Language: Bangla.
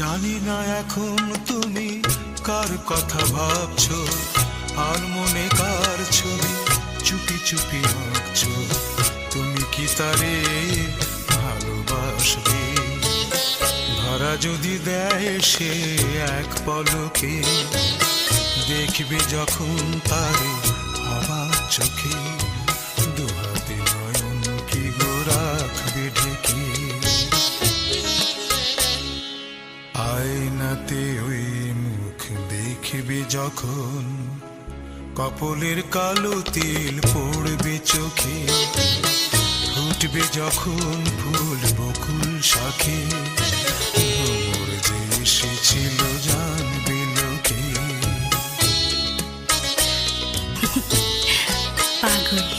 জানি না এখন তুমি কার কথা ভাবছো, আর মনে কার ছবি চুপি চুপি আঁকছো। তুমি কি তারে ভালোবাসবে? ধরা যদি দেয় সে এক পলকে, দেখবে যখন তারে অবাক চোখে, দুহাতে নয়ন কি গো রাখবে ঢেকে। আয়নাতে ওই মুখ দেখবে যখন, কপলের কালো তিল পড়বে চোখে, ফুটবে যখন ফুল বকুল শাখে, ভ্রমর যে এসেছিল জানবে লোকে। পাগল।